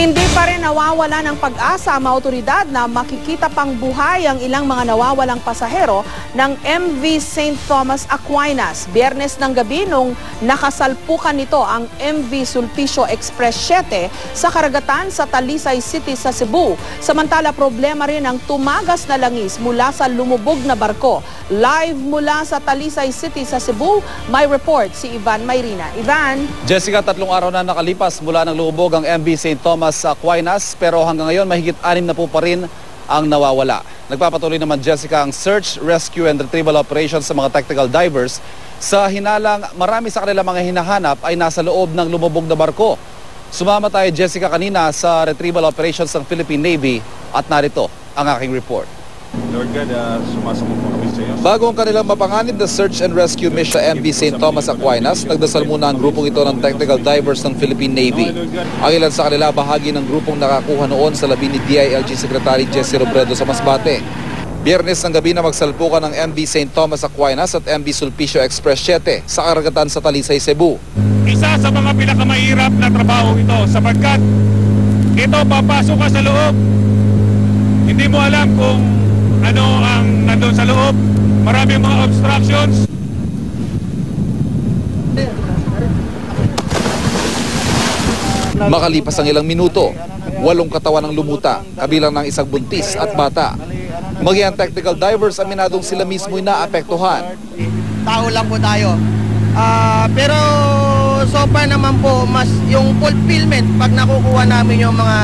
Hindi pa rin nawawala ng pag-asa ang mga otoridad na makikita pang buhay ang ilang mga nawawalang pasahero ng MV St. Thomas Aquinas. Biyernes ng gabi nung nakasalpukan nito ang MV Sulpicio Express 7 sa karagatan sa Talisay City sa Cebu. Samantala problema rin ang tumagas na langis mula sa lumubog na barko. Live mula sa Talisay City sa Cebu, may report si Ivan Mayrina. Ivan? Jessica, 3 araw na nakalipas mula ng lumubog ang MV St. Thomas Aquinas pero hanggang ngayon mahigit 6 na po pa rin ang nawawala. Nagpapatuloy naman, Jessica, ang search, rescue and retrieval operations sa mga technical divers. Sa hinalang marami sa kanila mga hinahanap ay nasa loob ng lumubog na barko. Sumama tayo, Jessica, kanina sa retrieval operations ng Philippine Navy at narito ang aking report. Lord God, sumasamo po kami sa iyo. Bago ang kanilang mapanganib na search and rescue mission sa MV St. Thomas Aquinas, nagdasal muna ang grupong ito ng technical divers ng Philippine Navy. Ang ilan sa kanila bahagi ng grupong nakakuha noon sa labi ni DILG Secretary Jesse Robredo sa Masbate. Biyernes ng gabi na magsalpukan ng MV St. Thomas Aquinas at MV Sulpicio Express 7 sa karagatan sa Talisay, Cebu. Isa sa mga pinakamahirap na trabaho ito sapagkat ito papasok ka sa loob. Hindi mo alam kung ano ang nandun sa loob. Maraming mga obstructions. Makalipas ang ilang minuto, 8 katawan ang lumutang, kabilang ng isang buntis at bata. Maging ang technical divers, aminadong sila mismo'y naapektuhan. Tao lang po tayo. Pero so far naman po, mas yung fulfillment pag nakukuha namin yung mga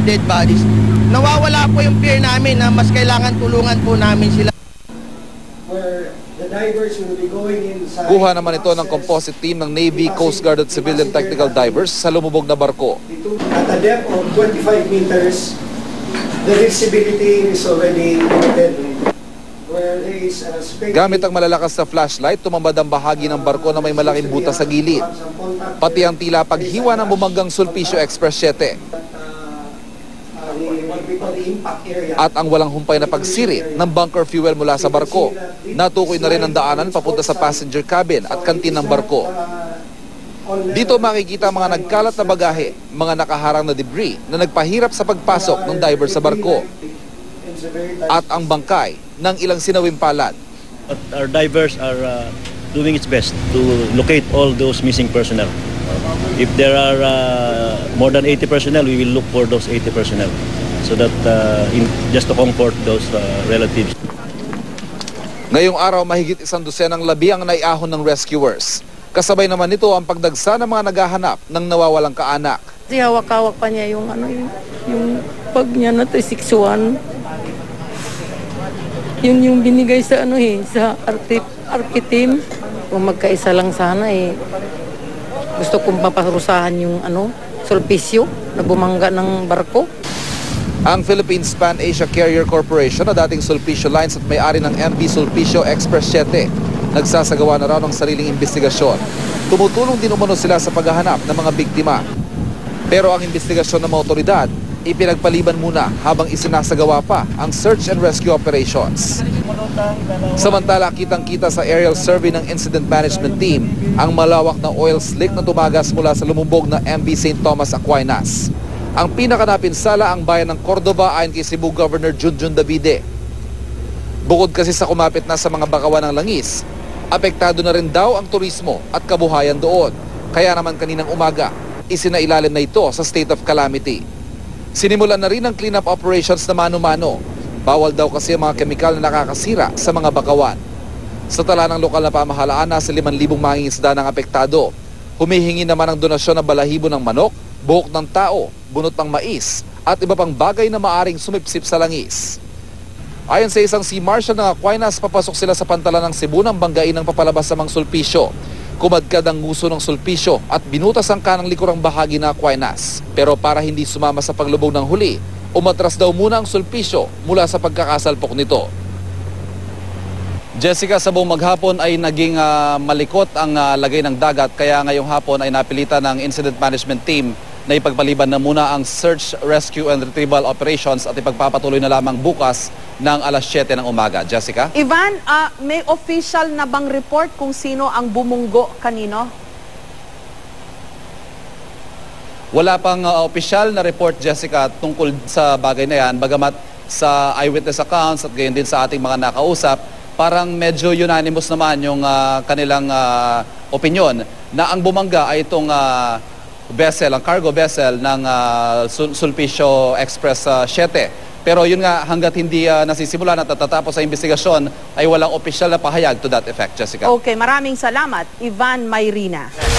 dead bodies, nawawala po yung fear namin na mas kailangan tulungan po namin sila. Kuha naman ito ng composite team ng Navy, Coast Guard at Civilian Technical Divers sa lumubog na barko. At a depth of 25 meters, the visibility is already limited. Gamit ang malalakas na flashlight, tumambad ang bahagi ng barko na may malaking butas sa gilid. Pati ang tila paghiwa ng bumanggang Sulpicio Express 7. At ang walang humpay na pagsirit ng bunker fuel mula sa barko. Natukoy na rin ang daanan papunta sa passenger cabin at kantin ng barko. Dito makikita ang mga nagkalat na bagahe, mga nakaharang na debris na nagpahirap sa pagpasok ng diver sa barko. At ang bangkay ng ilang sinawing palad. Our divers are doing its best to locate all those missing personnel. If there are more than 80 personnel, we will look for those 80 personnel so that just to comfort those relatives. Ngayong araw, mahigit 100 labi ang naiahon ng rescuers. Kasabay naman nito ang pagdagsa ng mga naghahanap ng nawawalang kaanak. Kasi hawak-hawak pa niya yung pag niya na 361. Yun yung binigay sa sa arki team. Kung magkaisa lang sana gusto kong paparusahan yung Sulpicio na bumangga ng barko. Ang Philippines Pan Asia Carrier Corporation na dating Sulpicio Lines at may-ari ng MV Sulpicio Express 7 nagsasagawa na raw ng sariling investigasyon. Tumutulong din umano sila sa paghahanap ng mga biktima. Pero ang investigasyon ng mga otoridad ipinagpaliban muna habang isinasagawa pa ang search and rescue operations. Samantala, kitang-kita sa aerial survey ng Incident Management Team ang malawak na oil slick na tumagas mula sa lumubog na MV St. Thomas Aquinas. Ang pinakanapinsala ang bayan ng Cordova ayon kay Cebu Governor Junjun Davide. Bukod kasi sa kumapit na sa mga bakawan ng langis, apektado na rin daw ang turismo at kabuhayan doon. Kaya naman kaninang umaga, isinailalim na ito sa state of calamity. Sinimulan na rin ang cleanup operations na mano-mano. Bawal daw kasi ang mga kemikal na nakakasira sa mga bakawan. Sa tala ng lokal na pamahalaan, nasa 5,000 mangingisda ng apektado. Humihingi naman ng donasyon ng balahibo ng manok, buhok ng tao, bunot ng mais, at iba pang bagay na maaring sumipsip sa langis. Ayon sa isang sea marshal ng Aquinas, papasok sila sa pantalan ng Cebu nang banggain ng papalabas sa mga Sulpicio. Kumadkad ang nguso ng Sulpicio at binutas ang kanang likurang bahagi ng Aquinas. Pero para hindi sumama sa paglubog ng huli, umatras daw muna ang Sulpicio mula sa pagkakasalpok nito. Jessica, sa buong maghapon ay naging malikot ang lagay ng dagat, kaya ngayong hapon ay napilitan ng Incident Management Team na ipagpaliban na muna ang search, rescue and retrieval operations at ipagpapatuloy na lamang bukas ng alas 7 ng umaga. Jessica? Ivan, may official na bang report kung sino ang bumunggo kanino? Wala pang opisyal na report, Jessica, tungkol sa bagay na yan. Bagamat sa eyewitness accounts at gayon din sa ating mga nakausap, parang medyo unanimous naman yung kanilang opinion na ang bumangga ay itong vessel, ang cargo vessel ng Sulpicio Express 7. Pero yun nga, hanggat hindi nasisimula at natatapos sa investigasyon, ay walang opisyal na pahayag to that effect, Jessica. Okay, maraming salamat, Ivan Mayrina.